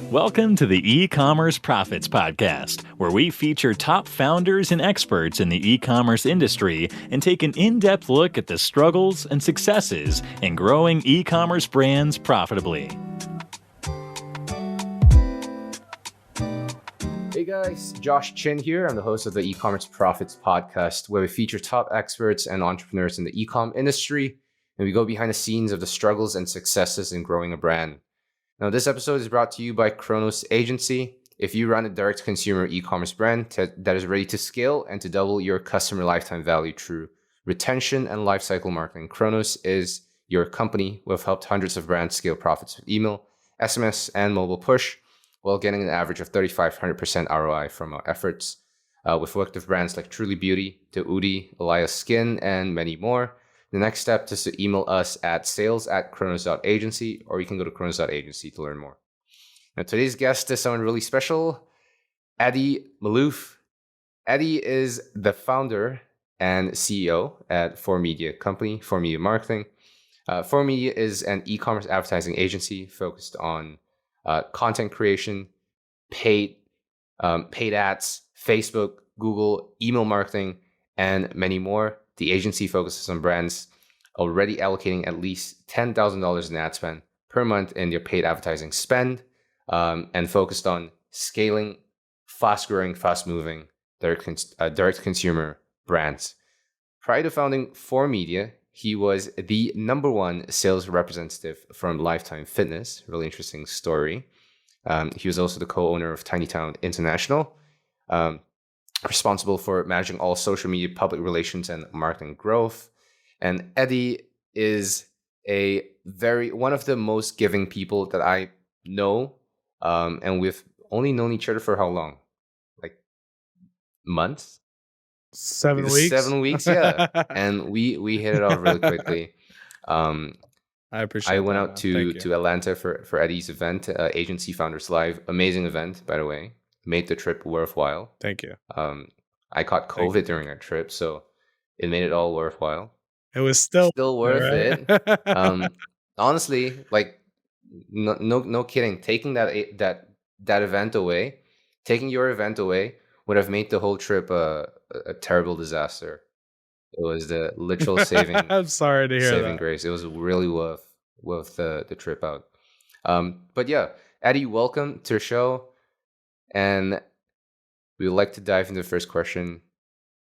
Welcome to the E-commerce Profits Podcast, where we feature top founders and experts in the e-commerce industry and take an in-depth look at the struggles and successes in growing e-commerce brands profitably. Hey guys, Josh Chin here. I'm the host of the E-commerce Profits Podcast, where we feature top experts and entrepreneurs in the e-com industry, and we go behind the scenes of the struggles and successes in growing a brand. Now, this episode is brought to you by chronos.agency. If you run a direct-to-consumer e-commerce brand that is ready to scale and to double your customer lifetime value through retention and lifecycle marketing, Chronos is your company. We've helped hundreds of brands scale profits with email, SMS, and mobile push, while getting an average of 3,500% ROI from our efforts. We've worked with brands like Truly Beauty, To Udi, Elias Skin, and many more. The next step is to email us at sales@chronos.agency, or you can go to chronos.agency to learn more. Now, today's guest is someone really special, Eddie Maalouf. Eddie is the founder and CEO at 4Media company, 4Media Marketing. 4Media is an e-commerce advertising agency focused on content creation, paid ads, Facebook, Google, email marketing, and many more. The agency focuses on brands already allocating at least $10,000 in ad spend per month in their paid advertising spend, and focused on scaling fast-growing, fast-moving direct-to-consumer brands. Prior to founding 4Media, he was the number one sales representative from Lifetime Fitness. Really interesting story. He was also the co-owner of Tiny Town International, responsible for managing all social media, public relations, and marketing growth. And Eddie is one of the most giving people that I know. And we've only known each other for how long? Like months? 7 weeks. 7 weeks, yeah. And we hit it off really quickly. I appreciate. I went out to Atlanta for Eddie's event, Agency Founders Live. Amazing event, by the way. Made the trip worthwhile. Thank you. I caught COVID during that trip, so it made it all worthwhile. It was still worth it. Honestly, like no kidding. Taking that event away, taking your event away would have made the whole trip a terrible disaster. It was the literal saving. I'm sorry to hear saving that. grace. It was really worth the trip out. But yeah, Eddie, welcome to the show. And we would like to dive into the first question.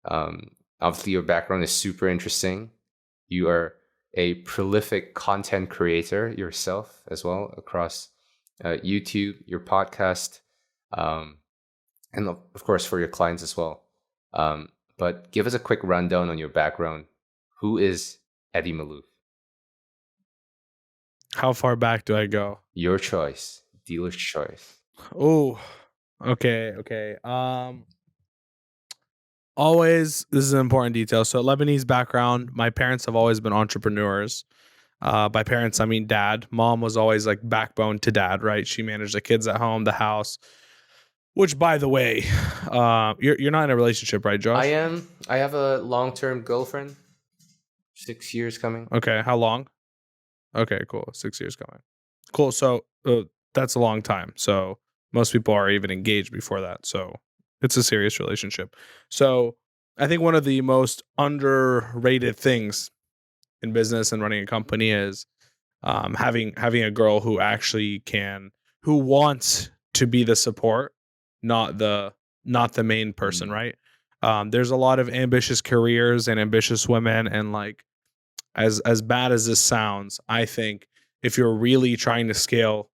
Obviously, your background is super interesting. You are a prolific content creator yourself as well across YouTube, your podcast, and of course for your clients as well. But give us a quick rundown on your background. Who is Eddie Maalouf? How far back do I go? Your choice. Dealer's choice. Oh, okay. Always, this is an important detail. So Lebanese background, my parents have always been entrepreneurs. By parents, I mean dad. Mom was always like backbone to dad, right? She managed the kids at home, the house. Which, by the way, you're not in a relationship, right, Josh? I am. I have a long-term girlfriend. 6 years coming. Okay, how long? Okay, cool. 6 years coming. Cool. So that's a long time. So most people are even engaged before that. So it's a serious relationship. So I think one of the most underrated things in business and running a company is having a girl who actually who wants to be the support, not the main person, right? There's a lot of ambitious careers and ambitious women, and like as bad as this sounds, I think if you're really trying to scale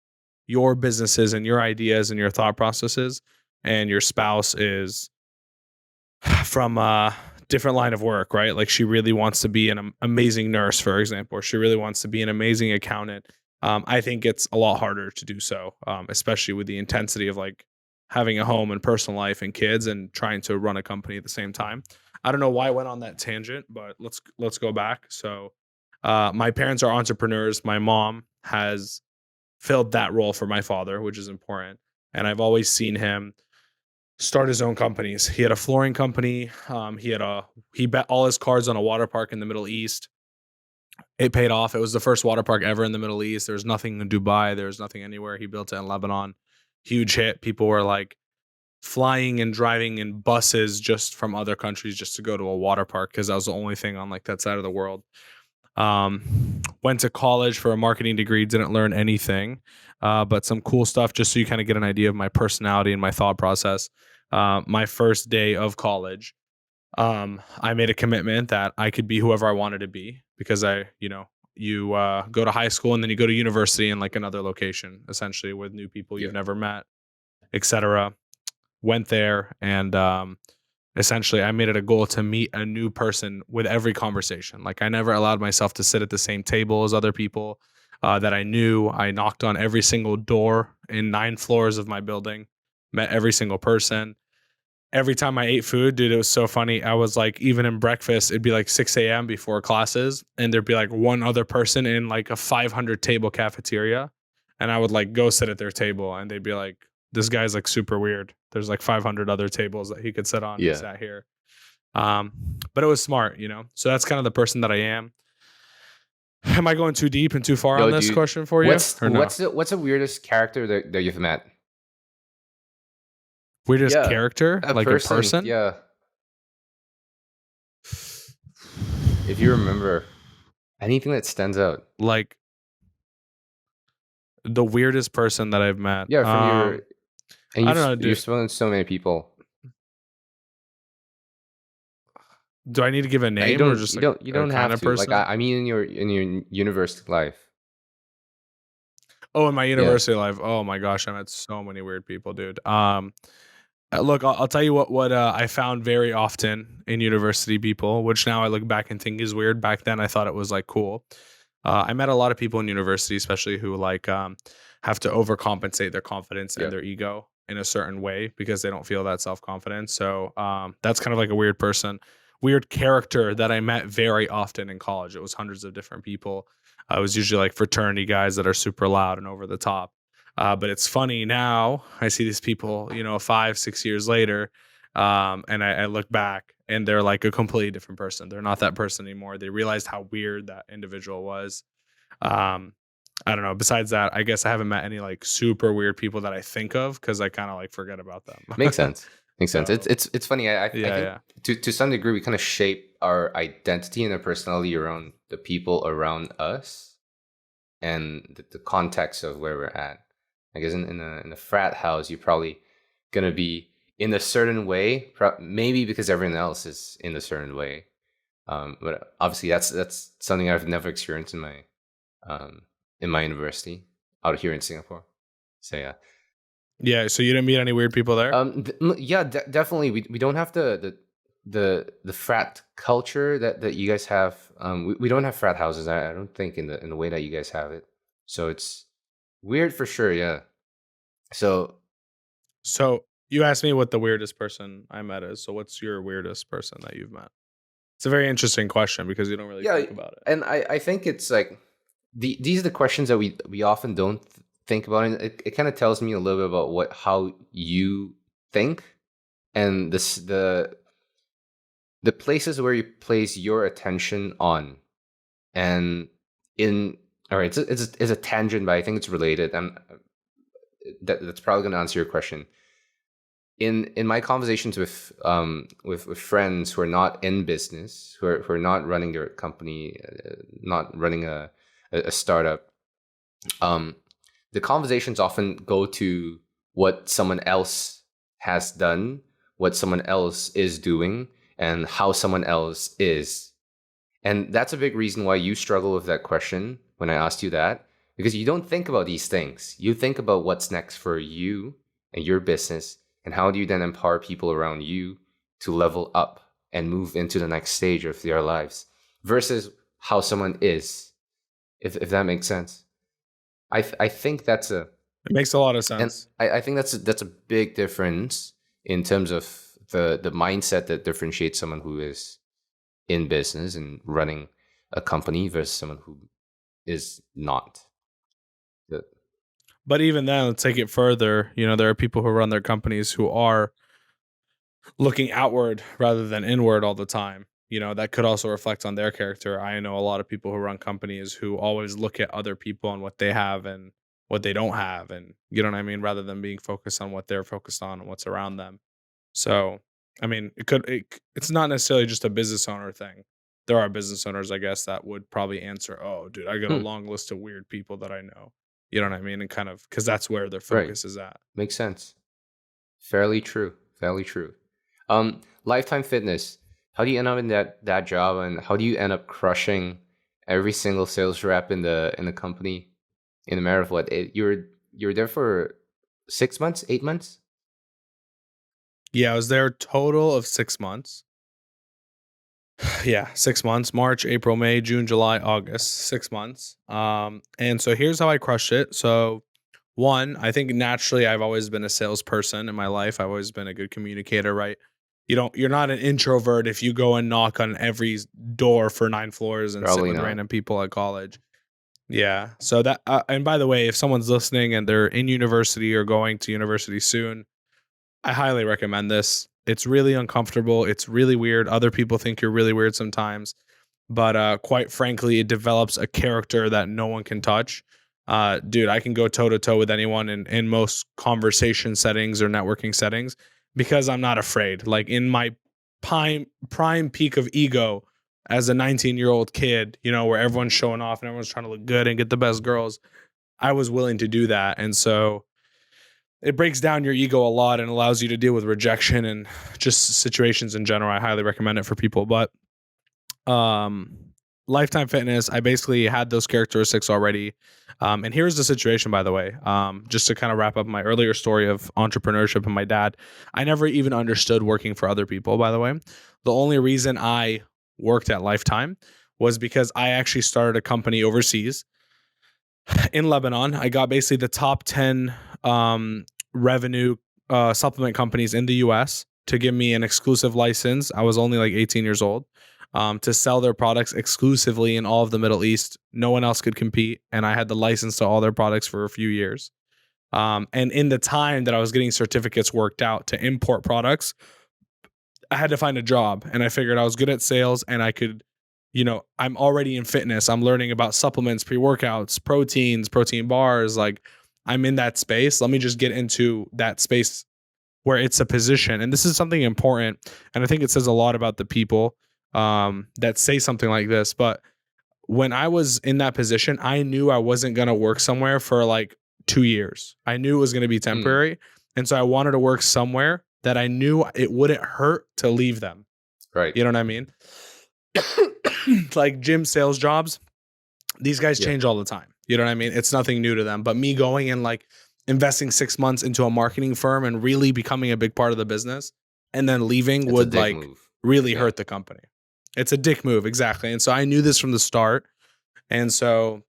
your businesses and your ideas and your thought processes, and your spouse is from a different line of work, right? Like she really wants to be an amazing nurse, for example, or she really wants to be an amazing accountant. I think it's a lot harder to do so, especially with the intensity of like having a home and personal life and kids and trying to run a company at the same time. I don't know why I went on that tangent, but let's go back. So my parents are entrepreneurs. My mom has filled that role for my father, which is important. And I've always seen him start his own companies. He had a flooring company. He bet all his cards on a water park in the Middle East. It paid off. It was the first water park ever in the Middle East. There was nothing in Dubai. There was nothing anywhere. He built it in Lebanon. huge hit. People were like flying and driving in buses just from other countries just to go to a water park because that was the only thing on like that side of the world. Went to college for a marketing degree, didn't learn anything, but some cool stuff just so you kind of get an idea of my personality and my thought process. My first day of college, I made a commitment that I could be whoever I wanted to be because you go to high school and then you go to university in like another location, essentially with new people you've never met, etc. Went there and essentially I made it a goal to meet a new person with every conversation. Like I never allowed myself to sit at the same table as other people that I knew. I knocked on every single door in 9 floors of my building, met every single person. Every time I ate food, dude, it was so funny. I was like, even in breakfast, it'd be like 6 a.m. before classes, and there'd be like one other person in like a 500 table cafeteria. And I would like go sit at their table, and they'd be like, this guy's like super weird. There's like 500 other tables that he could sit on. He sat here. But it was smart, So that's kind of the person that I am. Am I going too deep and too far on this question for you? What's the weirdest character that you've met? Weirdest character? Like a person? Yeah. If you remember anything that stands out. Like the weirdest person that I've met. Yeah, from your... And I don't know, dude. You've spoken to so many people. Do I need to give a name or just like you don't have kind of to. person? Like I mean in your university life. Oh, in my university life. Oh my gosh, I met so many weird people, dude. Look, I'll tell you what I found very often in university people, which now I look back and think is weird. Back then, I thought it was like cool. I met a lot of people in university, especially who like have to overcompensate their confidence and their ego in a certain way because they don't feel that self-confidence. So that's kind of like a weird character that I met very often in college. It was hundreds of different people. It was usually like fraternity guys that are super loud and over the top. But it's funny now, I see these people, 5-6 years later, and I look back and they're like a completely different person. They're not that person anymore. They realized how weird that individual was. I don't know. Besides that, I guess I haven't met any like super weird people that I think of because I kind of like forget about them. Makes sense. It's funny. I think to some degree we kind of shape our identity and our personality around the people around us and the context of where we're at. I guess in a frat house, you're probably gonna be in a certain way, maybe because everyone else is in a certain way. But obviously, that's something I've never experienced in my university out here in Singapore. So yeah. Yeah. So you didn't meet any weird people there? Definitely. We don't have the frat culture that you guys have. We don't have frat houses. I don't think in the way that you guys have it. So it's weird for sure, yeah. So you asked me what the weirdest person I met is. So what's your weirdest person that you've met? It's a very interesting question because you don't really think about it. And I think it's like these are the questions that we often don't think about, and it kind of tells me a little bit about how you think and the places where you place your attention on. And all right, it's a tangent, but I think it's related, and that's probably going to answer your question. In my conversations with friends who are not in business, who are not running their company, not running a startup, the conversations often go to what someone else has done, what someone else is doing, and how someone else is. And that's a big reason why you struggle with that question when I asked you that, because you don't think about these things. You think about what's next for you and your business, and how do you then empower people around you to level up and move into the next stage of their lives versus how someone is, if that makes sense. I think that's it makes a lot of sense. And I think that's a big difference in terms of the mindset that differentiates someone who is in business and running a company versus someone who is not. But even then, let's take it further. There are people who run their companies who are looking outward rather than inward all the time. That could also reflect on their character. I know a lot of people who run companies who always look at other people and what they have and what they don't have, and you know what I mean, rather than being focused on what they're focused on and what's around them. So, I mean, it's not necessarily just a business owner thing. There are business owners, I guess, that would probably answer, "Oh, dude, I got a Hmm. long list of weird people that I know." You know what I mean? And kind of because that's where their Right. focus is at. Makes sense. Fairly true. Fairly true. Lifetime Fitness. How do you end up in that job, and how do you end up crushing every single sales rep in the company in a matter of what? You were there for 6 months, 8 months? Yeah, I was there a total of 6 months. Yeah, 6 months: March, April, May, June, July, August. 6 months. And so here's how I crushed it. So one, I think naturally I've always been a salesperson in my life. I've always been a good communicator, right? You're not an introvert if you go and knock on every door for 9 floors and sit Probably with not. random people at college. Yeah. So that, and by the way, if someone's listening and they're in university or going to university soon, I highly recommend this. It's really uncomfortable. It's really weird. Other people think you're really weird sometimes, but quite frankly, it develops a character that no one can touch. Dude, I can go toe to toe with anyone in most conversation settings or networking settings because I'm not afraid. Like in my prime peak of ego as a 19-year-old kid, you know, where everyone's showing off and everyone's trying to look good and get the best girls, I was willing to do that. And so it breaks down your ego a lot and allows you to deal with rejection and just situations in general. I highly recommend it for people. But um, Lifetime Fitness, I basically had those characteristics already. And here's the situation, by the way, just to kind of wrap up my earlier story of entrepreneurship and my dad. I never even understood working for other people, by the way. The only reason I worked at Lifetime was because I actually started a company overseas in Lebanon. I got basically the top 10 revenue supplement companies in the US to give me an exclusive license. I was only like 18 years old, to sell their products exclusively in all of the Middle East. No one else could compete. And I had the license to all their products for a few years. And in the time that I was getting certificates worked out to import products, I had to find a job. And I figured I was good at sales and I could, you know, I'm already in fitness. I'm learning about supplements, pre-workouts, proteins, protein bars. Like I'm in that space. Let me just get into that space where it's a position. And this is something important. And I think it says a lot about the people that say something like this. But when I was in that position, I knew I wasn't going to work somewhere for like 2 years. I knew it was going to be Mm, temporary. And so I wanted to work somewhere that I knew it wouldn't hurt to leave them. right. You know what I mean? Like gym sales jobs, these guys Yeah. change all the time. You know what I mean? It's nothing new to them. But me going and like investing 6 months into a marketing firm and really becoming a big part of the business and then leaving It's a would dick like move. really Yeah. hurt the company. It's a dick move, exactly. And so I knew this from the start. And so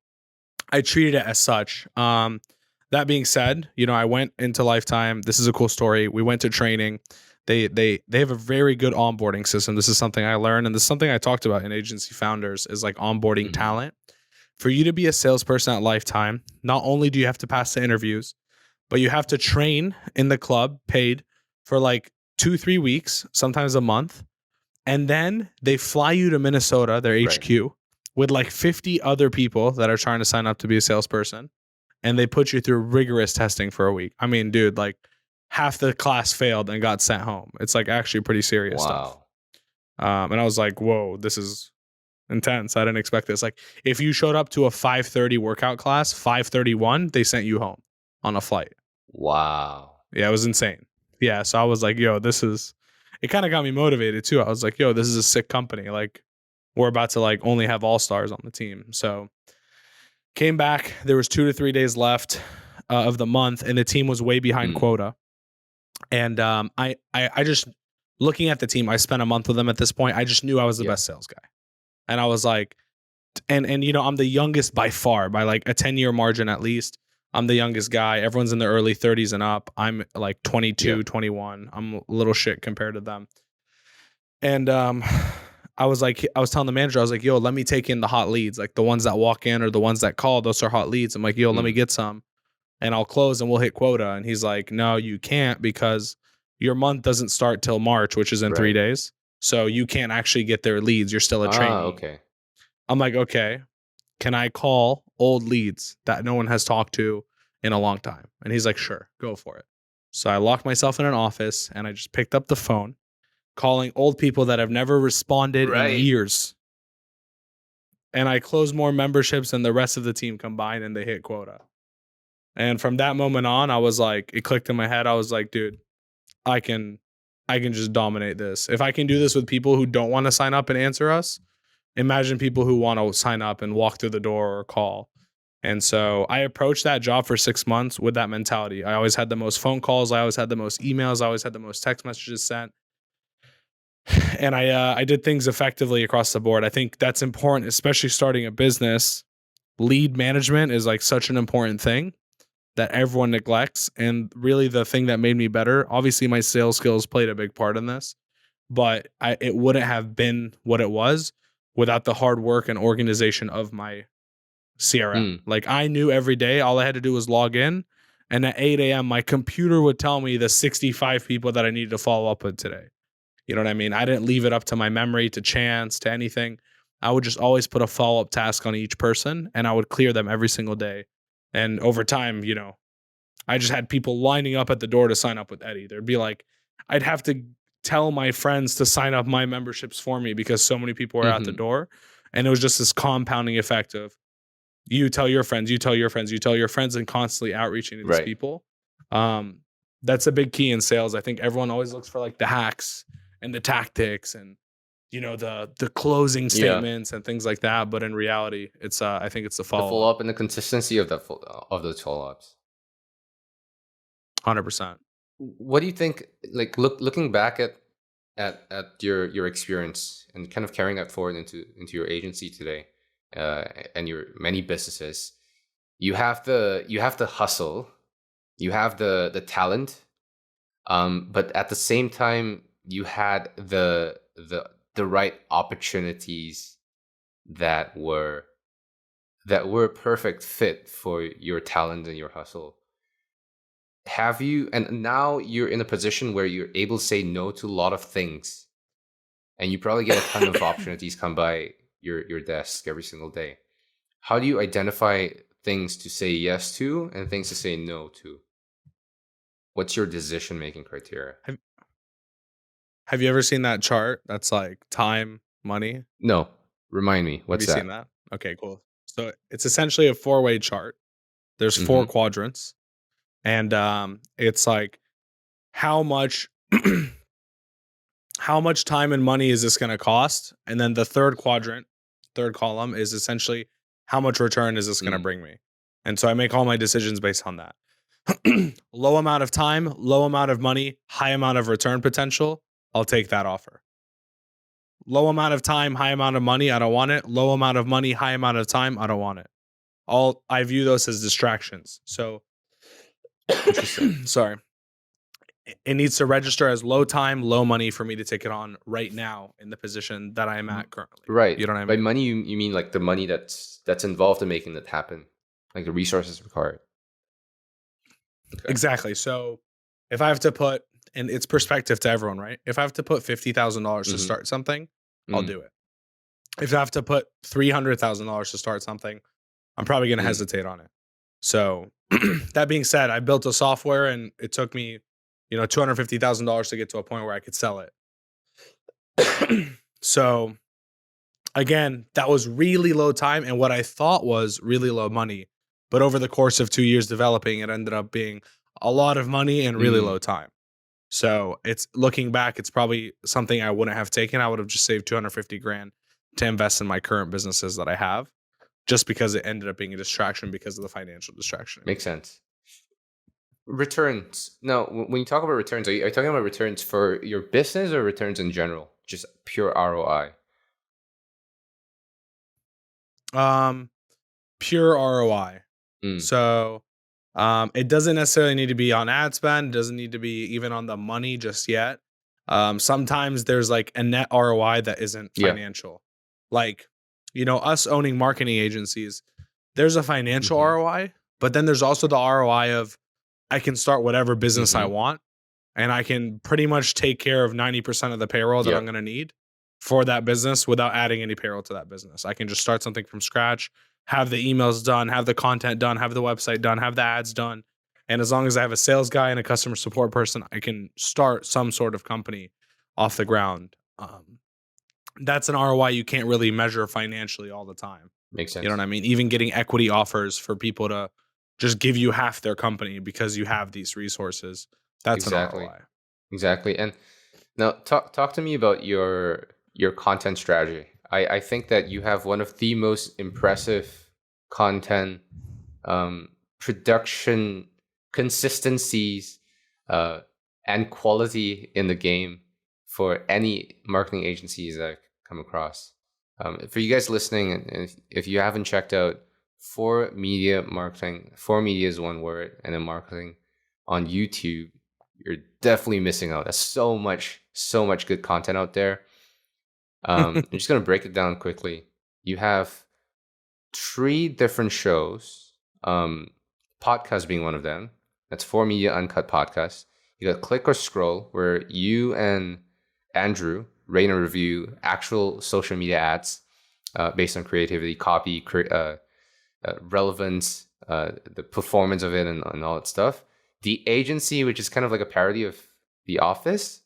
I treated it as such. That being said, you know, I went into Lifetime. This is a cool story. We went to training. They have a very good onboarding system. This is something I learned, and this is something I talked about in Agency Founders is like onboarding Mhm. talent. For you to be a salesperson at Lifetime, not only do you have to pass the interviews, but you have to train in the club paid for like 2-3 weeks, sometimes a month. And then they fly you to Minnesota, their Right. HQ, with like 50 other people that are trying to sign up to be a salesperson. And they put you through rigorous testing for a week. I mean, dude, like half the class failed and got sent home. It's like actually pretty serious stuff. Wow. And I was like, whoa, this is intense. I didn't expect this. Like if you showed up to a 5:30 workout class, 5:31, they sent you home on a flight. Wow. Yeah, it was insane. Yeah, so I was like, yo, it kind of got me motivated too. I was like, yo, this is a sick company. Like we're about to like only have all-stars on the team. So came back, there was 2 to 3 days left of the month and the team was way behind Mm, quota. And I just looking at the team, I spent a month with them at this point. I just knew I was the yeah. best sales guy. And I was like, and you know, I'm the youngest by far, by like a 10-year margin at least. I'm the youngest guy. Everyone's in their early 30s and up. I'm like 22, Yeah. 21. I'm a little shit compared to them. And I was telling the manager, I was like, yo, let me take in the hot leads, like the ones that walk in or the ones that call. Those are hot leads. I'm like, yo, let me Mm, get some and I'll close and we'll hit quota. And he's like, no, you can't because your month doesn't start till March, which is in 3 right. days. So you can't actually get their leads. You're still a trainee. Okay. I'm like, okay, can I call old leads that no one has talked to in a long time. And he's like, sure, go for it. So I locked myself in an office and I just picked up the phone, calling old people that have never responded in Right. years. And I closed more memberships than the rest of the team combined, and they hit quota. And from that moment on, I was like, it clicked in my head. I was like, dude, I can just dominate this. If I can do this with people who don't want to sign up and answer us, imagine people who want to sign up and walk through the door or call. And so I approached that job for 6 months with that mentality. I always had the most phone calls. I always had the most emails. I always had the most text messages sent. And I did things effectively across the board. I think that's important, especially starting a business. Lead management is like such an important thing that everyone neglects. And really the thing that made me better, obviously my sales skills played a big part in this, but it wouldn't have been what it was without the hard work and organization of my CRM. Like I knew every day, all I had to do was log in, and at 8 a.m. my computer would tell me the 65 people that I needed to follow up with today. You know what I mean? I didn't leave it up to my memory, to chance, to anything. I would just always put a follow-up task on each person, and I would clear them every single day. And over time, you know, I just had people lining up at the door to sign up with Eddie. There'd be like, I'd have to tell my friends to sign up my memberships for me because so many people were at the door. And it was just this compounding effect of you tell your friends, you tell your friends, you tell your friends, and constantly outreaching to these people. That's a big key in sales. I think everyone always looks for like the hacks and the tactics and, you know, the closing statements and things like that. But in reality, it's I think it's the follow-up and the consistency of those follow-ups. 100%. What do you think, like looking back at your experience and kind of carrying that forward into your agency today, and your many businesses, you have the hustle, you have the talent, but at the same time you had the right opportunities that were a perfect fit for your talent and your hustle. Have you, and now you're in a position where you're able to say no to a lot of things, and you probably get a ton of opportunities come by your desk every single day. How do you identify things to say yes to and things to say no to? What's your decision-making criteria? Have you ever seen that chart that's like time, money? No. Remind me. What's that? Have you seen that? Okay, cool. So it's essentially a 4-way chart. There's 4 quadrants. And it's like how much time and money is this going to cost? And then the third column is essentially how much return is this going to bring me? And so I make all my decisions based on that. Low amount of time, low amount of money, high amount of return potential. I'll take that offer. Low amount of time, high amount of money, I don't want it. Low amount of money, high amount of time, I don't want it. I view those as distractions. So sorry. It needs to register as low time, low money for me to take it on right now in the position that I am at currently. Right. You know what I mean? By money, you mean like the money that's involved in making that happen, like the resources required. Okay. Exactly. So if I have to put, and it's perspective to everyone, right? If I have to put $50,000 to start something, I'll do it. If I have to put $300,000 to start something, I'm probably going to hesitate on it. So that being said, I built a software and it took me, you know, $250,000 to get to a point where I could sell it. So again, that was really low time and what I thought was really low money. But over the course of 2 years developing, it ended up being a lot of money and really low time. So it's looking back, it's probably something I wouldn't have taken. I would have just saved $250,000 to invest in my current businesses that I have, just because it ended up being a distraction because of the financial distraction. Makes sense. Returns. Now, when you talk about returns, are you talking about returns for your business or returns in general? Just pure ROI? Pure ROI. So it doesn't necessarily need to be on ad spend. It doesn't need to be even on the money just yet. Sometimes there's like a net ROI that isn't financial. Like, you know, us owning marketing agencies, there's a financial ROI, but then there's also the ROI of I can start whatever business I want and I can pretty much take care of 90% of the payroll that I'm going to need for that business without adding any payroll to that business. I can just start something from scratch, have the emails done, have the content done, have the website done, have the ads done. And as long as I have a sales guy and a customer support person, I can start some sort of company off the ground. That's an ROI you can't really measure financially all the time. Makes sense. You know what I mean? Even getting equity offers for people to just give you half their company because you have these resources. That's Exactly. an ROI. Exactly. And now talk to me about your content strategy. I think that you have one of the most impressive content production consistencies and quality in the game for any marketing agencies that I've come across. For you guys listening, and if you haven't checked out 4Media marketing, 4Media is one word, and then marketing on YouTube, you're definitely missing out. There's so much good content out there. I'm just gonna break it down quickly. You have 3 different shows, podcast being one of them. That's 4Media Uncut Podcast. You got Click or Scroll, where you and Andrew rate and review actual social media ads based on creativity, copy, relevance, the performance of it, and all that stuff. The Agency, which is kind of like a parody of The Office,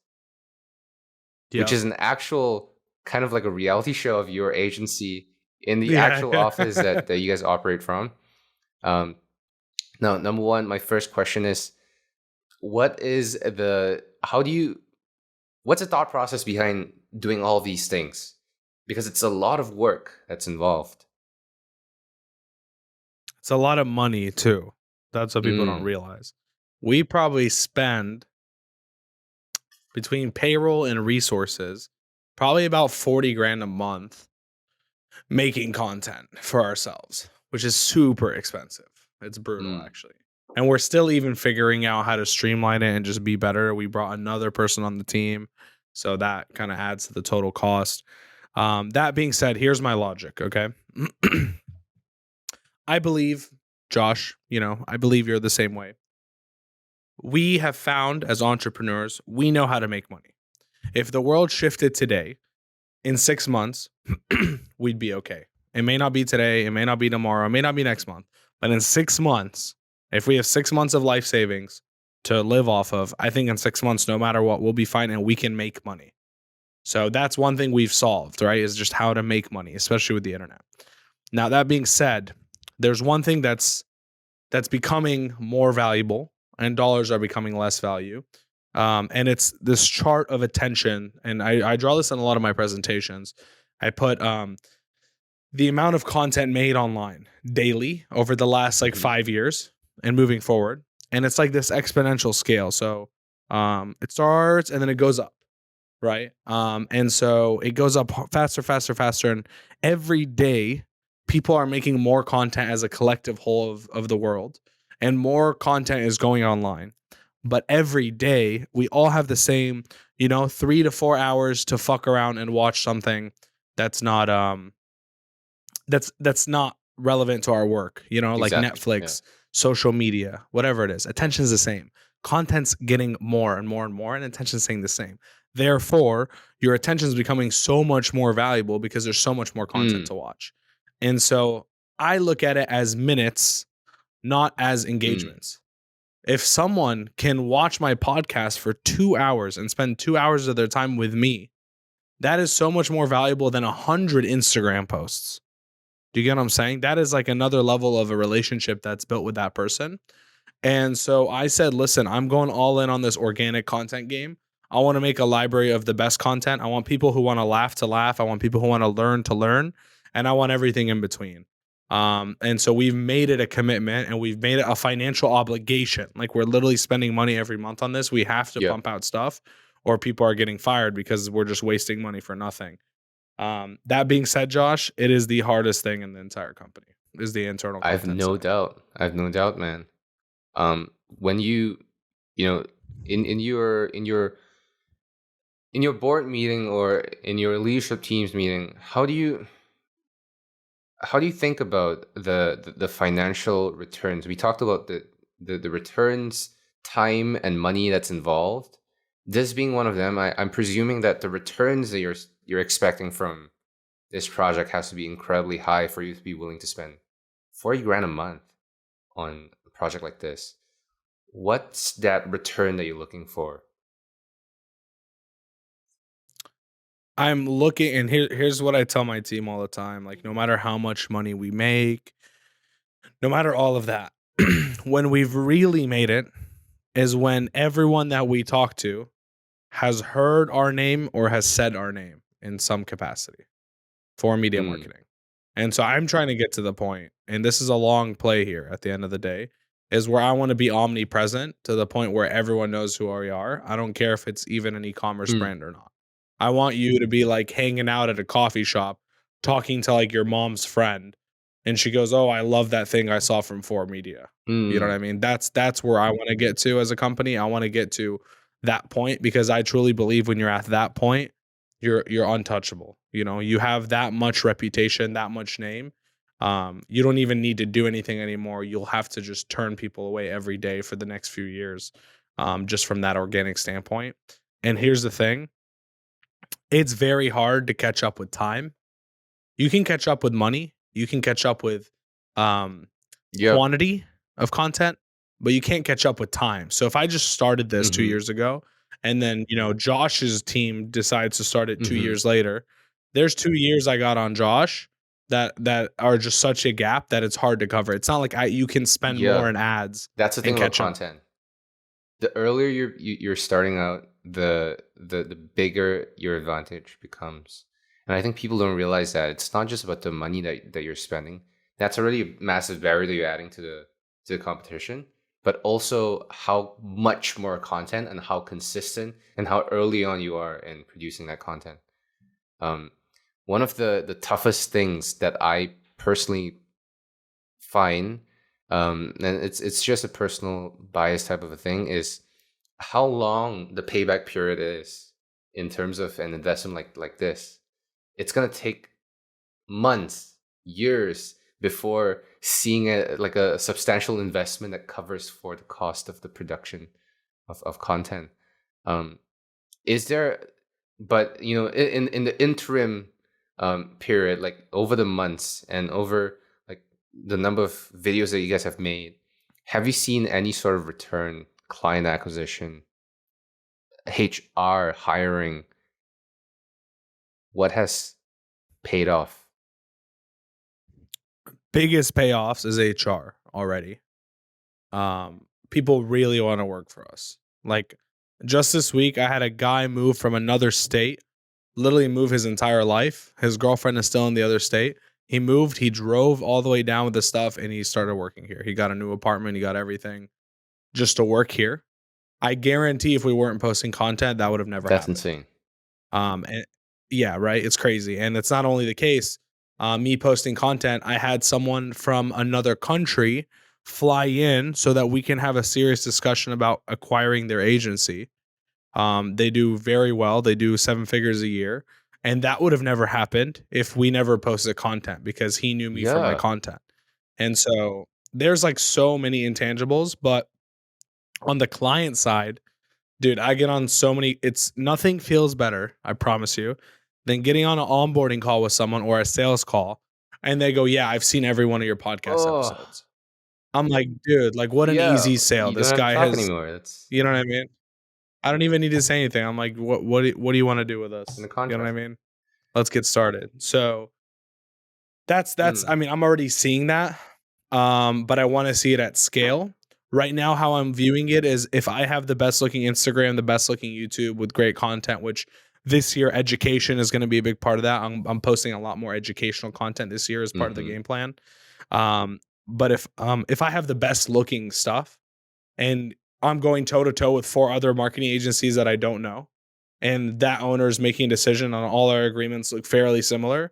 which is an actual kind of like a reality show of your agency in the actual office that you guys operate from. Now, number one, my first question is, what's the thought process behind doing all these things? Because it's a lot of work that's involved. It's a lot of money too. That's what people don't realize. We probably spend between payroll and resources probably about 40 grand a month making content for ourselves, which is super expensive. It's brutal actually. And we're still even figuring out how to streamline it and just be better. We brought another person on the team, so that kind of adds to the total cost. That being said, here's my logic, okay? I believe, Josh, I believe you're the same way. We have found as entrepreneurs, we know how to make money. If the world shifted today, in 6 months, we'd be okay. It may not be today, it may not be tomorrow, it may not be next month, but in 6 months, if we have 6 months of life savings to live off of, I think in 6 months, no matter what, we'll be fine and we can make money. So that's one thing we've solved, right? Is just how to make money, especially with the internet. Now, that being said, there's one thing that's becoming more valuable and dollars are becoming less value. And it's this chart of attention. And I draw this in a lot of my presentations. I put the amount of content made online daily over the last 5 years and moving forward. And it's like this exponential scale. So it starts and then it goes up, right? And so it goes up faster. And every day, people are making more content as a collective whole of the world. And more content is going online. But every day, we all have the same, 3 to 4 hours to fuck around and watch something that's not that's not relevant to our work, like Netflix, social media, whatever it is. Attention's the same. Content's getting more and more and more, and attention's staying the same. Therefore, your attention's becoming so much more valuable because there's so much more content to watch. And so I look at it as minutes, not as engagements. If someone can watch my podcast for 2 hours and spend 2 hours of their time with me, that is so much more valuable than 100 Instagram posts. Do you get what I'm saying? That is like another level of a relationship that's built with that person. And so I said, listen, I'm going all in on this organic content game. I want to make a library of the best content. I want people who want to laugh. I want people who want to learn. And I want everything in between. And so we've made it a commitment and we've made it a financial obligation. Like we're literally spending money every month on this. We have to pump out stuff or people are getting fired because we're just wasting money for nothing. That being said, Josh, it is the hardest thing in the entire company is the internal content. I have no doubt, man. When you in your board meeting or in your leadership team's meeting, how do you think about the financial returns? We talked about the returns, time and money that's involved. This being one of them, I'm presuming that the returns that you're expecting from this project has to be incredibly high for you to be willing to spend 40 grand a month on a project like this. What's that return that you're looking for? I'm looking, and here's what I tell my team all the time. Like, no matter how much money we make, no matter all of that, when we've really made it is when everyone that we talk to has heard our name or has said our name in some capacity for media Mm, marketing. And so I'm trying to get to the point, and this is a long play here at the end of the day, is where I want to be omnipresent to the point where everyone knows who we are. I don't care if it's even an e-commerce mm, brand or not. I want you to be like hanging out at a coffee shop, talking to like your mom's friend, and she goes, "Oh, I love that thing I saw from 4Media." You know what mm, I mean? That's where I want to get to as a company. I want to get to that point because I truly believe when you're at that point, you're untouchable. You know, you have that much reputation, that much name. You don't even need to do anything anymore. You'll have to just turn people away every day for the next few years, just from that organic standpoint. And here's the thing: it's very hard to catch up with time. You can catch up with money. You can catch up with um, yep. quantity of content, but you can't catch up with time. So if I just started this 2 Mm-hmm. years ago and then, Josh's team decides to start it 2 Mm-hmm. years later, there's 2 years I got on Josh that are just such a gap that it's hard to cover. It's not like you can spend more Yep. in ads That's the and thing about catch up. content. The earlier you're starting out, the bigger your advantage becomes. And I think people don't realize that it's not just about the money that you're spending. That's already a massive barrier that you're adding to the competition, but also how much more content and how consistent and how early on you are in producing that content. Um, One of the toughest things that I personally find, and it's just a personal bias type of a thing, is how long the payback period is in terms of an investment like this. It's gonna take months, years before seeing a substantial investment that covers for the cost of the production of content. Um, is there, but in the interim period, like over the months and over like the number of videos that you guys have you seen any sort of return, client acquisition, HR hiring? What has paid off? Biggest payoffs is HR already. People really want to work for us. Like just this week, I had a guy move from another state, literally move his entire life. His girlfriend is still in the other state. He moved, he drove all the way down with the stuff, and he started working here. He got a new apartment, he got everything just to work here. I guarantee if we weren't posting content, that would have never That's happened. insane. And yeah, right. It's crazy. And it's not only the case, me posting content, I had someone from another country fly in so that we can have a serious discussion about acquiring their agency. They do very well. They do 7 figures a year. And that would have never happened if we never posted content because he knew me from my Yeah. content. And so there's like so many intangibles, but on the client side, dude, I get on so many. It's nothing feels better, I promise you, than getting on an onboarding call with someone or a sales call, and they go, "Yeah, I've seen every one of your podcast Oh, episodes." I'm like, dude, like what an yeah. easy sale. You don't This have to guy talk has, anymore. That's you know what I mean? I don't even need to say anything. I'm like, what do you want to do with in the us? You know what I contract. mean? Let's get started. So that's Mm, I mean, I'm already seeing that. But I want to see it at scale. Right now, how I'm viewing it is if I have the best looking Instagram, the best looking YouTube with great content, which this year education is going to be a big part of that. I'm posting a lot more educational content this year as part of the mm-hmm. game plan. But if I have the best looking stuff and I'm going toe to toe with 4 other marketing agencies that I don't know, and that owner is making a decision on all our agreements look fairly similar,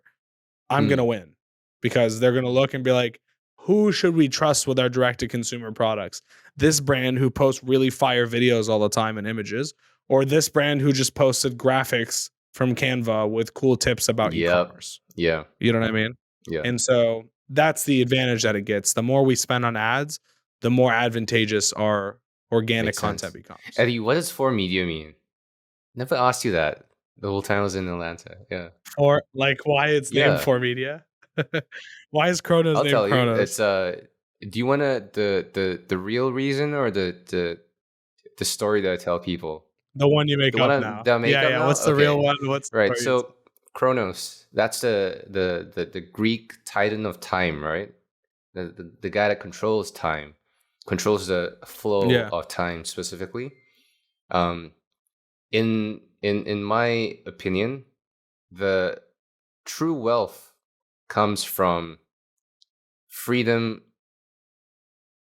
I'm going to Mm, win because they're going to look and be like, who should we trust with our direct to consumer products? This brand who posts really fire videos all the time and images, or this brand who just posted graphics from Canva with cool tips about yep. e-commerce. Yeah. You know what I mean? Yeah. And so that's the advantage that it gets. The more we spend on ads, the more advantageous our organic Makes content sense. becomes. Eddie, what does 4Media mean? Never asked you that the whole time I was in Atlanta. Yeah. For like why it's named Yeah. 4Media. Why is Chronos I'll named tell you. It's Chronos? do you want the real reason or the story that I tell people? The one you The make one up that now. I make Yeah, up yeah. now? What's the real Okay. one? What's the Right. story? So Chronos, that's the Greek titan of time, right? The guy that controls time, controls the flow Yeah. of time specifically. Um, in my opinion, the true wealth comes from freedom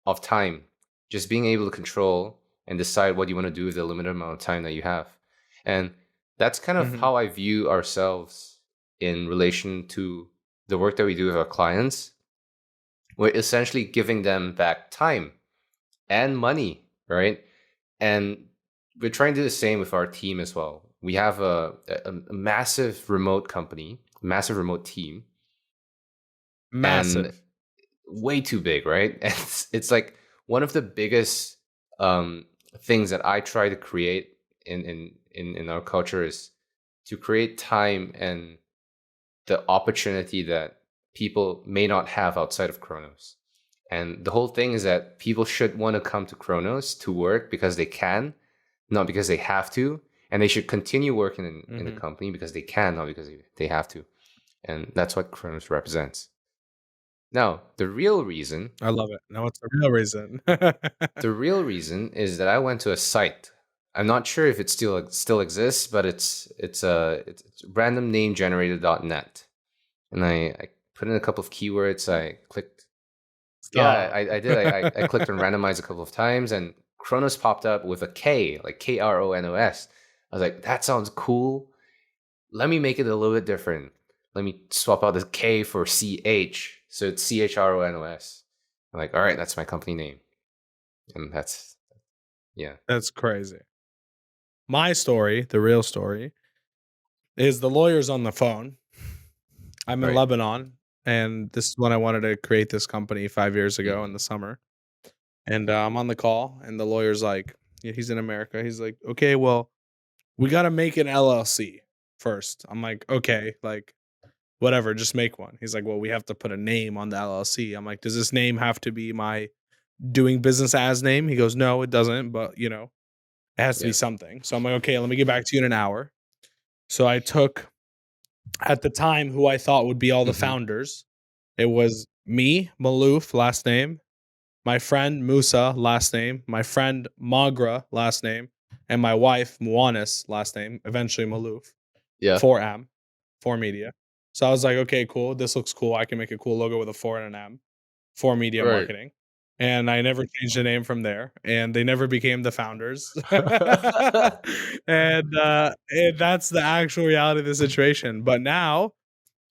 of time, just being able to control and decide what you want to do with the limited amount of time that you have. And that's kind of Mm-hmm. how I view ourselves in relation to the work that we do with our clients. We're essentially giving them back time and money, right? And we're trying to do the same with our team as well. We have a massive remote company, massive remote team, and Massive. way too big, right? It's like one of the biggest things that I try to create in our culture is to create time and the opportunity that people may not have outside of Chronos. And the whole thing is that people should want to come to Chronos to work because they can, not because they have to. And they should continue working in the Mm-hmm. company because they can, not because they have to. And that's what Chronos represents. Now, the real reason, I love it. Now, what's the real reason? is that I went to a site. I'm not sure if it still exists, but it's randomnamegenerator.net. And I put in a couple of keywords. I clicked. Yeah, Stop. I did. I clicked on randomize a couple of times, and Kronos popped up with a K, like Kronos. I was like, that sounds cool. Let me make it a little bit different. Let me swap out the K for CH. So it's CHRONOS. I'm like, all right, that's my company name. And that's, yeah. That's crazy. My story, the real story, is the lawyer's on the phone. I'm in Right. Lebanon, and this is when I wanted to create this company 5 years ago in the summer. And I'm on the call, and the lawyer's like, yeah, he's in America. He's like, okay, well, we got to make an LLC first. I'm like, okay, like, whatever, just make one. He's like, well, we have to put a name on the LLC. I'm like, does this name have to be my doing business as name? He goes, no, it doesn't, but you know, it has to be Yeah. something. So I'm like, okay, let me get back to you in an hour. So I took, at the time, who I thought would be all the Mm-hmm. founders. It was me, Maalouf, last name, my friend Musa, last name, my friend Magra, last name, and my wife Muanis, last name, eventually Maalouf, Yeah. 4Media. So I was like, okay, cool. This looks cool. I can make a cool logo with a 4 and an M. 4Media Right. Marketing. And I never changed the name from there. And they never became the founders. And that's the actual reality of the situation. But now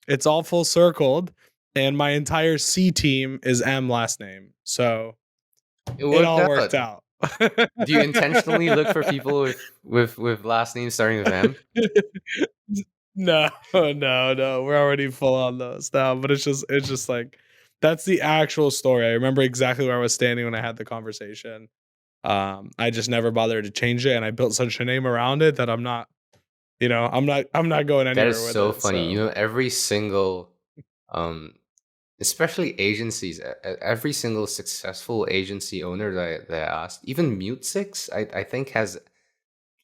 it's all full circled. And my entire C team is M last name. So It it worked all worked out. out. Do you intentionally look for people with last names starting with M? No, no. We're already full on those now. But it's just like that's the actual story. I remember exactly where I was standing when I had the conversation. I just never bothered to change it, and I built such a name around it that I'm not, I'm not going That is anywhere with so it. funny. You So know, every single, um, especially agencies, every single successful agency owner that I asked, even Mute Six, I think has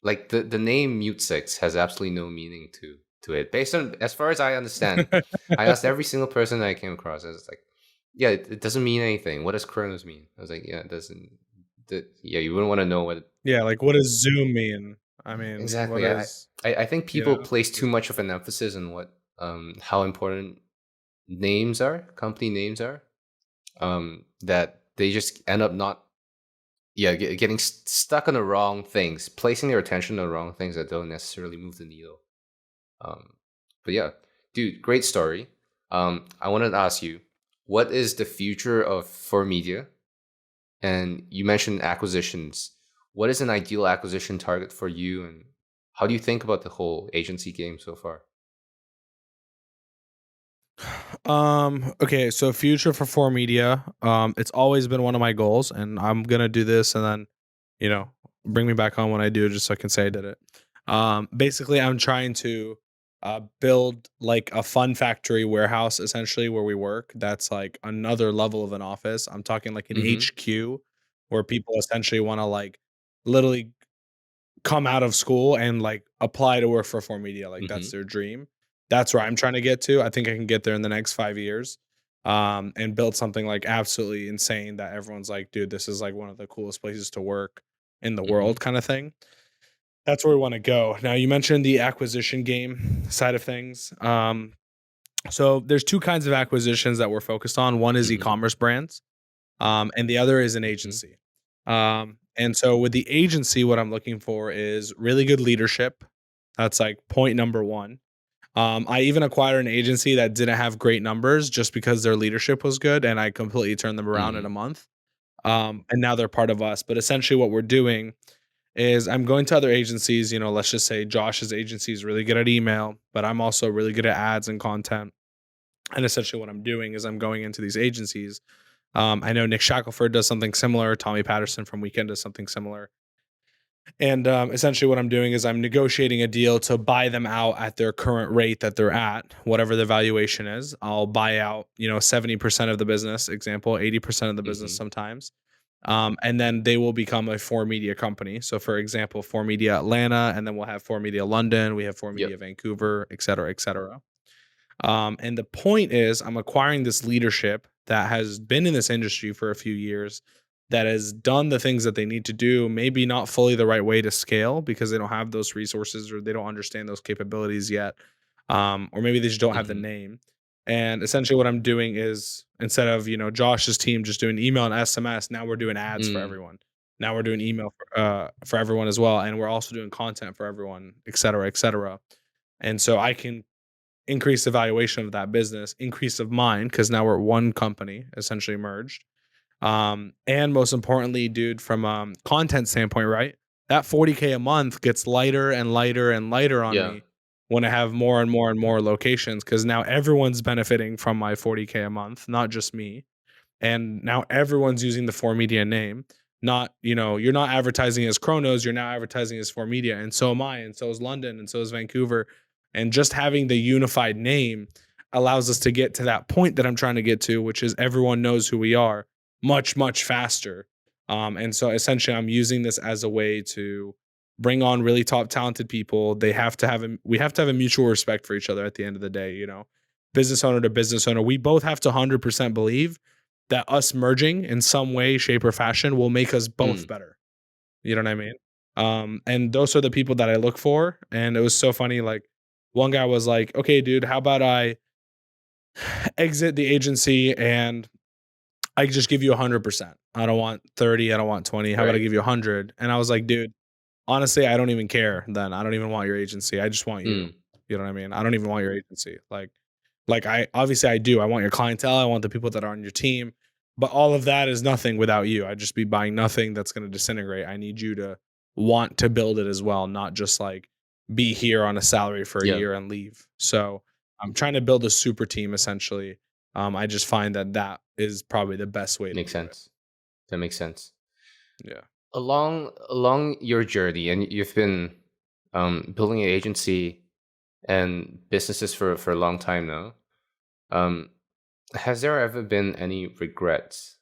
like the name Mute Six has absolutely no meaning to it. Based on as far as I understand, I asked every single person that I came across. I was like, yeah, it doesn't mean anything. What does Chronos mean? I was like, yeah, it doesn't. Yeah, you wouldn't want to know what yeah, like what does Zoom mean? I mean, what exactly. is I think you people know? place too much of an emphasis on what how important names are, company names are, that they just end up not getting stuck on the wrong things, placing their attention on the wrong things that don't necessarily move the needle. Um, but yeah, dude, great story. I wanted to ask you, what is the future of for media? And you mentioned acquisitions. What is an ideal acquisition target for you, and how do you think about the whole agency game so far? Okay, so future for 4Media. It's always been one of my goals, and I'm gonna do this, and then, you know, bring me back on when I do, just so I can say I did it. Basically, I'm trying to build like a fun factory warehouse essentially where we work. That's like another level of an office. I'm talking like an Mm-hmm. HQ where people essentially want to like literally come out of school and like apply to work for 4Media. Like Mm-hmm. that's their dream. That's where I'm trying to get to. I think I can get there in the next 5 years. And build something like absolutely insane that everyone's like, dude, this is like one of the coolest places to work in the Mm-hmm. world kind of thing. That's where we want to go. Now you mentioned the acquisition game side of things. So there's two kinds of acquisitions that we're focused on. One is Mm-hmm. e-commerce brands, and the other is an Mm-hmm. agency. And so with the agency, what I'm looking for is really good leadership. That's like point number one. I even acquired an agency that didn't have great numbers just because their leadership was good, and I completely turned them around in Mm-hmm. a month. And now they're part of us. But essentially, what we're doing is I'm going to other agencies. Let's just say Josh's agency is really good at email, but I'm also really good at ads and content. And essentially, what I'm doing is I'm going into these agencies. I know Nick Shackelford does something similar. Tommy Patterson from Weekend does something similar. And essentially, what I'm doing is I'm negotiating a deal to buy them out at their current rate that they're at, whatever the valuation is. I'll buy out, 70% of the business, example, 80% of the business Mm-hmm. sometimes. And then they will become a 4Media company. So, for example, 4Media Atlanta, and then we'll have 4Media London, we have 4Media Yep. Vancouver, et cetera, et cetera. And the point is, I'm acquiring this leadership that has been in this industry for a few years, that has done the things that they need to do, maybe not fully the right way to scale because they don't have those resources or they don't understand those capabilities yet. Or maybe they just don't have the Mm-hmm. name. And essentially, what I'm doing is instead of Josh's team just doing email and SMS, now we're doing ads for Mm. everyone. Now we're doing email for everyone as well, and we're also doing content for everyone, et cetera, et cetera. And so I can increase the valuation of that business, increase of mine, because now we're one company essentially merged. And most importantly, dude, from content standpoint, right? That 40K a month gets lighter and lighter and lighter on Yeah. me when I have more and more and more locations, because now everyone's benefiting from my 40K a month, not just me. And now everyone's using the 4Media name. Not, you're not advertising as Chronos, you're now advertising as 4Media, and so am I, and so is London, and so is Vancouver. And just having the unified name allows us to get to that point that I'm trying to get to, which is everyone knows who we are much, much faster. And so essentially, I'm using this as a way to bring on really top talented people. We have to have a mutual respect for each other at the end of the day, business owner to business owner. We both have to 100% believe that us merging in some way, shape, or fashion will make us both Mm. better. You know what I mean? And those are the people that I look for. And it was so funny. Like, one guy was like, okay, dude, how about I exit the agency and I just give you 100%. I don't want 30. I don't want 20. How about I Right. give you 100? And I was like, dude, honestly, I don't even care then. I don't even want your agency. I just want you. Mm. You know what I mean? I don't even want your agency. Like I obviously I do. I want your clientele. I want the people that are on your team. But all of that is nothing without you. I'd just be buying nothing that's going to disintegrate. I need you to want to build it as well, not just like be here on a salary for a Yeah. year and leave. So I'm trying to build a super team essentially. I just find that is probably the best way to Makes do it. sense. That makes sense. Yeah. Along your journey, and you've been building an agency and businesses for a long time now. Has there ever been any regrets?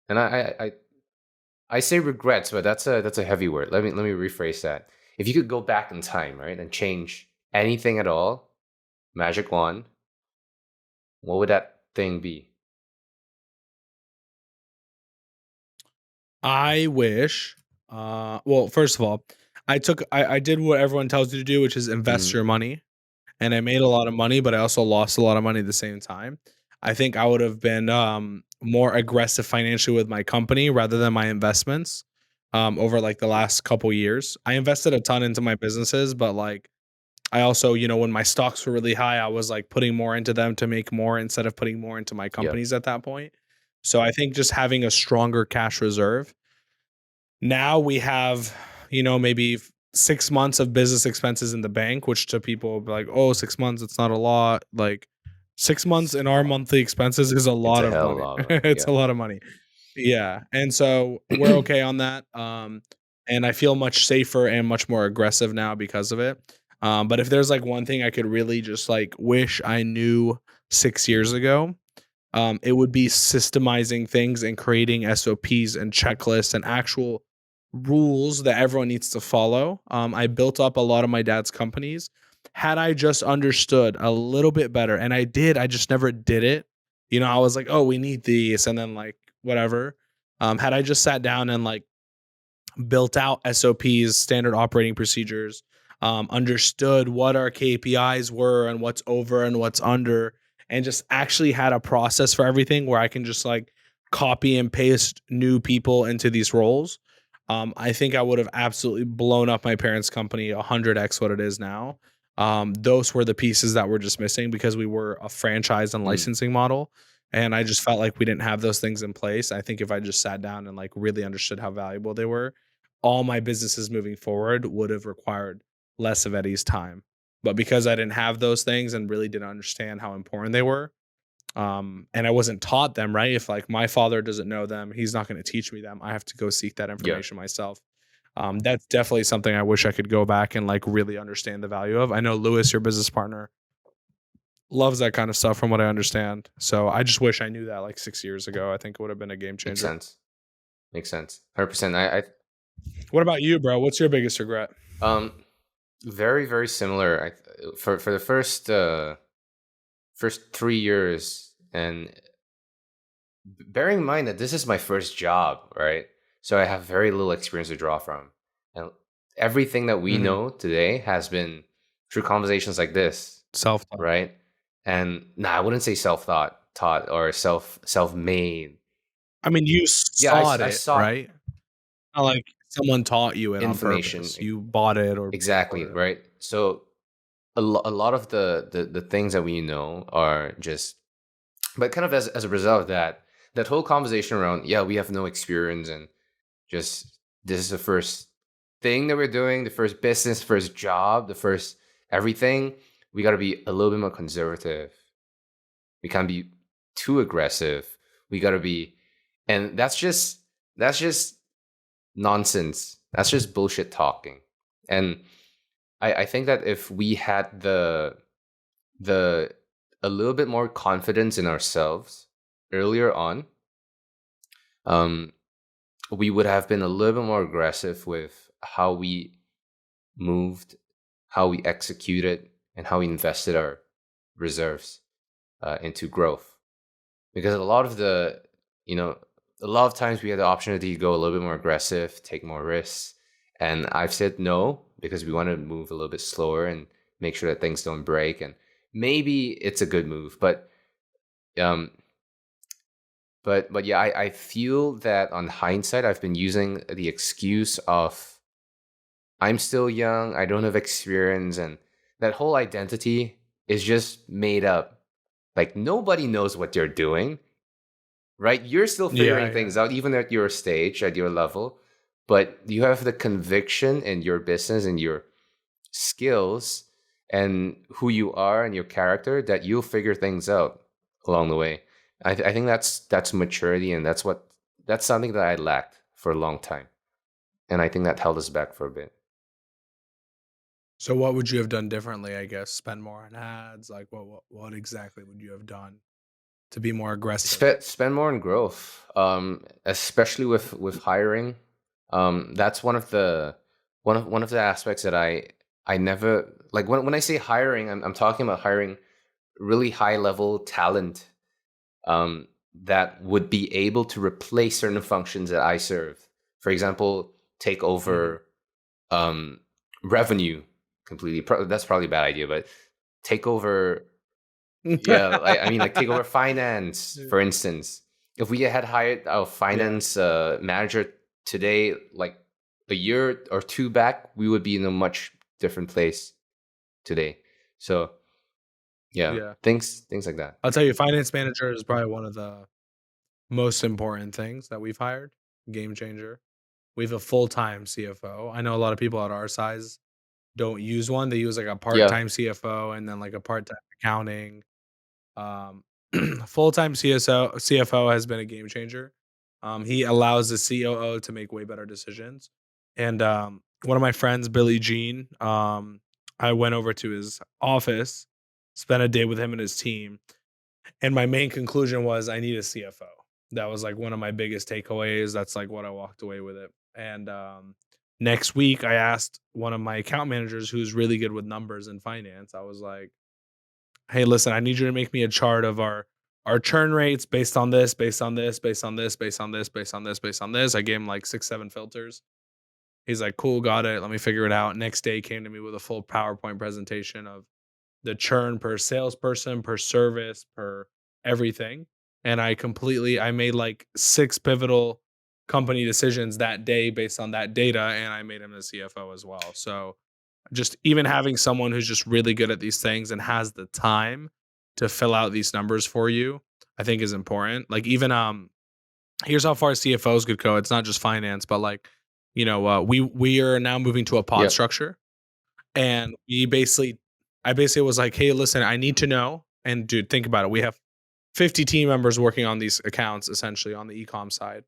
And I say regrets, but that's a heavy word. Let me rephrase that. If you could go back in time, right, and change anything at all, magic wand, what would that thing be? I wish well, first of all, I did what everyone tells you to do, which is invest Mm, your money. And I made a lot of money, but I also lost a lot of money at the same time. I think I would have been more aggressive financially with my company rather than my investments over like the last couple years. I invested a ton into my businesses, but like I also, when my stocks were really high, I was like putting more into them to make more instead of putting more into my yep. companies at that point. So I think just having a stronger cash reserve. Now we have, maybe 6 months of business expenses in the bank, which to people will be like, oh, 6 months, it's not a lot. Like 6 months It's in our monthly expenses is a it's lot a of hell of a money. lot of money. It's a Yeah. lot of money. Yeah. And so we're okay on that. And I feel much safer and much more aggressive now because of it. But if there's like one thing I could really just like wish I knew 6 years ago, it would be systemizing things and creating SOPs and checklists and actual rules that everyone needs to follow. I built up a lot of my dad's companies. Had I just understood a little bit better, and I did, I just never did it. I was like, oh, we need these, and then like whatever. Had I just sat down and like built out SOPs, standard operating procedures, understood what our KPIs were and what's over and what's under, and just actually had a process for everything where I can just like copy and paste new people into these roles. I think I would have absolutely blown up my parents' company 100x what it is now. Those were the pieces that were just missing because we were a franchise and licensing model. And I just felt like we didn't have those things in place. I think if I just sat down and like really understood how valuable they were, all my businesses moving forward would have required less of Eddie's time. But because I didn't have those things and really didn't understand how important they were, and I wasn't taught them, right? If like my father doesn't know them, he's not going to teach me them. I have to go seek that information myself. That's definitely something I wish I could go back and like really understand the value of. I know Lewis, your business partner, loves that kind of stuff from what I understand. So I just wish I knew that like 6 years ago. I think it would have been a game changer. Makes sense. 100%. What about you, bro? What's your biggest regret? Very, very similar. For the first 3 years, and bearing in mind that this is my first job, right? So I have very little experience to draw from, and everything that we know today has been through conversations like this, Self-taught. right? And I wouldn't say taught or self-made. I mean, you saw I it, saw right? Not like someone taught you it information. on purpose. You bought it or exactly, right? So a lot of the things that we know are just, but kind of as a result of that whole conversation around, we have no experience, and just this is the first thing that we're doing, the first business, first job, the first everything. We got to be a little bit more conservative. We can't be too aggressive. We got to be, and that's just nonsense. That's just bullshit talking. And I think that if we had the a little bit more confidence in ourselves earlier on, we would have been a little bit more aggressive with how we moved, how we executed, and how we invested our reserves into growth. Because a lot of times we had the opportunity to go a little bit more aggressive, take more risks. And I've said no because we want to move a little bit slower and make sure that things don't break. And maybe it's a good move, but yeah, I feel that on hindsight, I've been using the excuse of I'm still young, I don't have experience, and that whole identity is just made up. Like nobody knows what they're doing, right? You're still figuring things out, even at your stage, at your level, but you have the conviction in your business and your skills and who you are and your character that you'll figure things out along the way. I think that's maturity, and that's something that I lacked for a long time, and I think that held us back for a bit. So what would you have done differently? I guess spend more on ads. Like what exactly would you have done to be more aggressive? Spend more on growth, especially with hiring. That's one of the aspects that I never like when I say hiring. I'm talking about hiring really high level talent that would be able to replace certain functions that I serve. For example, take over revenue completely. That's probably a bad idea, but take over. I mean, like take over finance, for instance. If we had hired our finance manager today, like a year or two back, we would be in a much different place today. So things like that. I'll tell you, finance manager is probably one of the most important things that we've hired. Game changer. We have a full-time CFO. I know a lot of people at our size don't use one. They use like a part-time CFO and then like a part-time accounting. Full-time CFO has been a game changer. He allows the COO to make way better decisions. And one of my friends, Billy Jean, I went over to his office, spent a day with him and his team. And my main conclusion was I need a CFO. That was like one of my biggest takeaways. That's like what I walked away with it. And next week, I asked one of my account managers who's really good with numbers and finance. I was like, hey, listen, I need you to make me a chart of our churn rates based on this, based on this, based on this, based on this, based on this, based on this. I gave him like 6-7 filters. He's like, cool, got it. Let me figure it out. Next day, he came to me with a full PowerPoint presentation of the churn per salesperson, per service, per everything. And I made like 6 pivotal company decisions that day based on that data. And I made him the CFO as well. So just even having someone who's just really good at these things and has the time to fill out these numbers for you, I think is important. Like even, here's how far CFOs could go. It's not just finance, but like, we are now moving to a pod structure. And I basically was like, hey, listen, I need to know. And dude, think about it. We have 50 team members working on these accounts, essentially on the e-com side.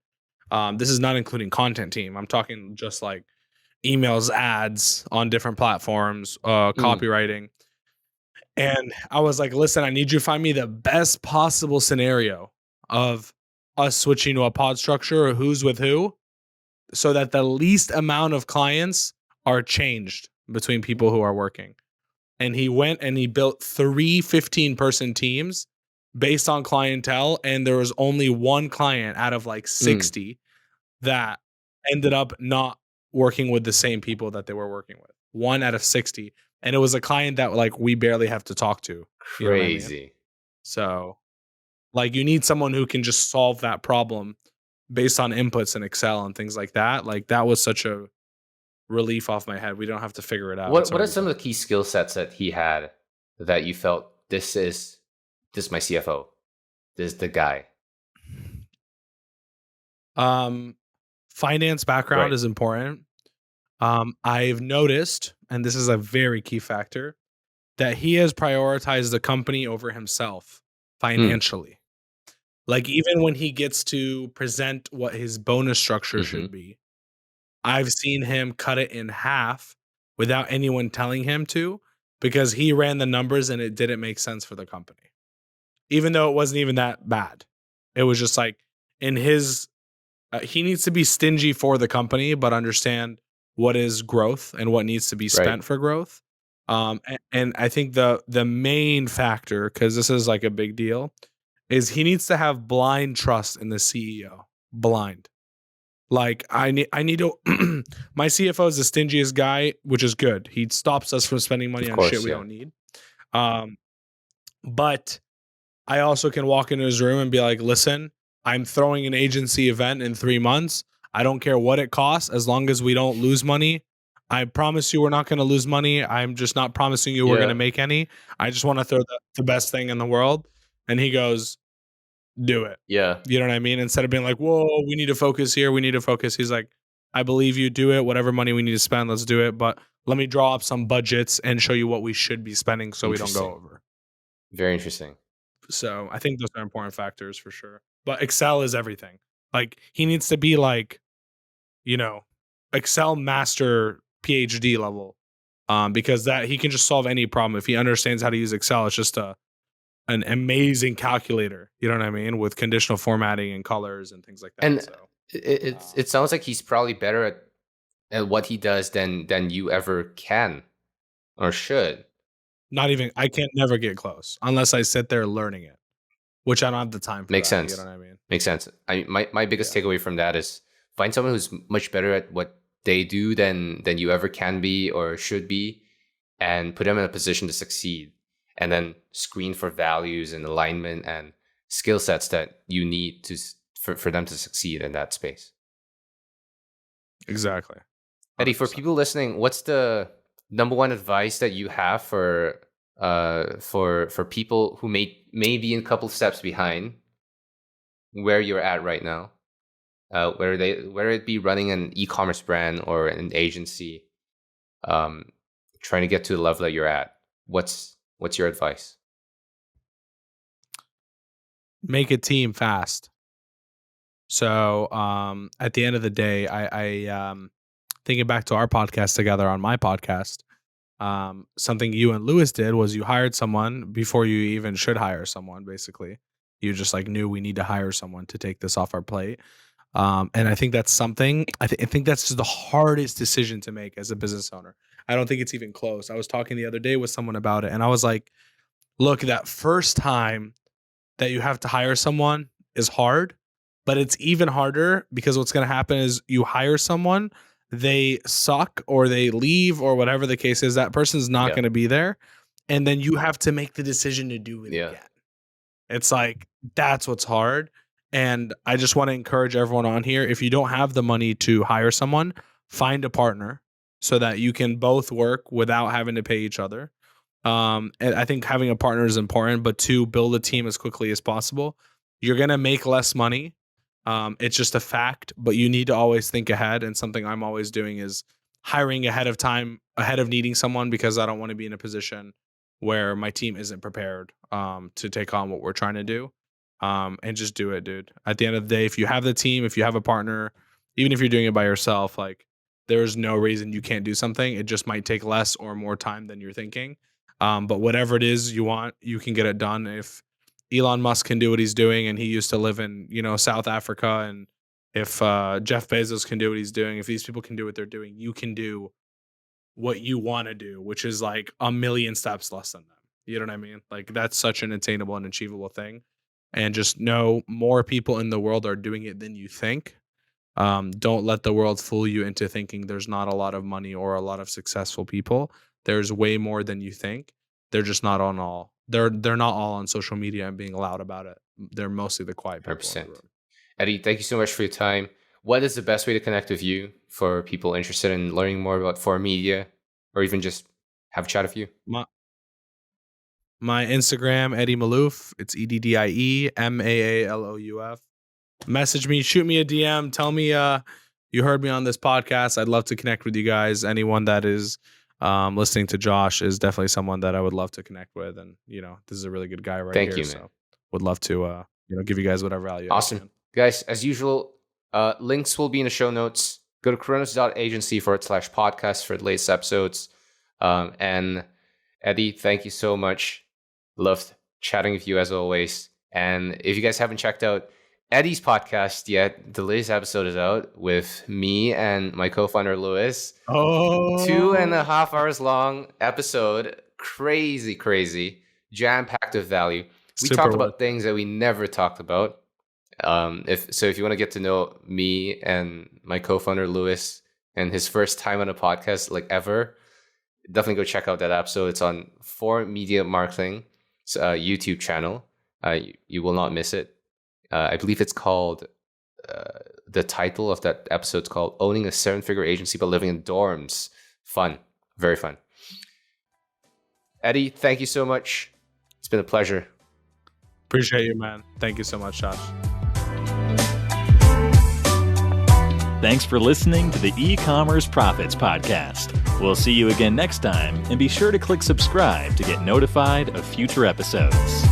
This is not including content team. I'm talking just like emails, ads on different platforms, copywriting. And I was like, listen, I need you to find me the best possible scenario of us switching to a pod structure or who's with who, so that the least amount of clients are changed between people who are working. And he went and he built 3 15-person teams based on clientele. And there was only one client out of like 60 that ended up not working with the same people that they were working with. 1 out of 60. And it was a client that like we barely have to talk to. Crazy. You know what I mean? So like you need someone who can just solve that problem based on inputs in Excel and things like that. Like that was such a relief off my head. We don't have to figure it out. What are some of the key skill sets that he had that you felt this is my CFO? This is the guy. Finance background is important. I've noticed, and this is a very key factor, that he has prioritized the company over himself financially. Like even when he gets to present what his bonus structure should be, I've seen him cut it in half without anyone telling him to, because he ran the numbers and it didn't make sense for the company. Even though it wasn't even that bad. It was just like in his, he needs to be stingy for the company, but understand what is growth and what needs to be spent for growth. And I think the main factor, because this is like a big deal, is he needs to have blind trust in the CEO. Blind. Like I need to my CFO is the stingiest guy, which is good. He stops us from spending money on shit we don't need. But I also can walk into his room and be like, listen, I'm throwing an agency event in 3 months. I don't care what it costs, as long as we don't lose money. I promise you we're not going to lose money. I'm just not promising you we're going to make any. I just want to throw the best thing in the world. And he goes, do it. Yeah. You know what I mean? Instead of being like, whoa, we need to focus here. We need to focus. He's like, I believe you, do it. Whatever money we need to spend, let's do it. But let me draw up some budgets and show you what we should be spending so we don't go over. Very interesting. So I think those are important factors for sure. But Excel is everything. Like he needs to be like, Excel master PhD level. Because that he can just solve any problem. If he understands how to use Excel, it's just an amazing calculator, you know what I mean, with conditional formatting and colors and things like that. And so, it sounds like he's probably better at what he does than you ever can or should. I can't never get close unless I sit there learning it, which I don't have the time for. Makes sense. You know what I mean? Makes sense. My biggest takeaway from that is find someone who's much better at what they do than you ever can be or should be, and put them in a position to succeed. And then screen for values and alignment and skill sets that you need for them to succeed in that space. Exactly. 100%. Eddie, for people listening, what's the number one advice that you have for people who may be in a couple steps behind where you're at right now, whether it be running an e-commerce brand or an agency, trying to get to the level that you're at? What's your advice? Make a team fast. So at the end of the day, I thinking back to our podcast together on my podcast, Something you and Lewis did was you hired someone before you even should hire someone. Basically, you just like knew we need to hire someone to take this off our plate. And I think that's something. I think that's just the hardest decision to make as a business owner. I don't think it's even close. I was talking the other day with someone about it, and I was like, "Look, that first time that you have to hire someone is hard, but it's even harder because what's going to happen is you hire someone, they suck or they leave or whatever the case is. That person's not Yeah. going to be there, and then you have to make the decision to do it Yeah. again. It's like that's what's hard." And I just want to encourage everyone on here, if you don't have the money to hire someone, find a partner so that you can both work without having to pay each other. And I think having a partner is important, but to build a team as quickly as possible. You're going to make less money. It's just a fact, but you need to always think ahead. And something I'm always doing is hiring ahead of time, ahead of needing someone, because I don't want to be in a position where my team isn't prepared to take on what we're trying to do. And just do it, dude. At the end of the day, if you have the team, if you have a partner, even if you're doing it by yourself, like there's no reason you can't do something. It just might take less or more time than you're thinking. But whatever it is you want, you can get it done. If Elon Musk can do what he's doing, and he used to live in, South Africa, and if Jeff Bezos can do what he's doing, if these people can do what they're doing, you can do what you want to do, which is like a million steps less than them. You know what I mean? Like that's such an attainable and achievable thing. And just know more people in the world are doing it than you think. Don't let the world fool you into thinking there's not a lot of money or a lot of successful people. There's way more than you think. They're just not on all. They're not all on social media and being loud about it. They're mostly the quiet people. 100%. Eddie, thank you so much for your time. What is the best way to connect with you for people interested in learning more about 4Media, or even just have a chat with you? My Instagram, Eddie Maalouf. It's EDDIE MAALOUF. Message me, shoot me a DM. Tell me you heard me on this podcast. I'd love to connect with you guys. Anyone that is listening to Josh is definitely someone that I would love to connect with. And, this is a really good guy right here. Thank you, man. So would love to, give you guys whatever value. Awesome. Guys, as usual, links will be in the show notes. Go to chronos.agency/podcast for the latest episodes. And Eddie, thank you so much. Loved chatting with you as always. And if you guys haven't checked out Eddie's podcast yet, the latest episode is out with me and my co-founder Lewis. 2.5 hours long episode. Crazy, jam-packed with value. We talked about things that we never talked about. If you want to get to know me and my co-founder Lewis and his first time on a podcast like ever, definitely go check out that episode. It's on 4Media Marketing YouTube channel. You will not miss it. I believe it's called, the title of that episode is called Owning a 7-Figure Agency but Living in Dorms. Fun. Very fun. Eddie, thank you so much. It's been a pleasure. Appreciate you, man. Thank you so much, Josh. Thanks for listening to the E-Commerce Profits Podcast. We'll see you again next time, and be sure to click subscribe to get notified of future episodes.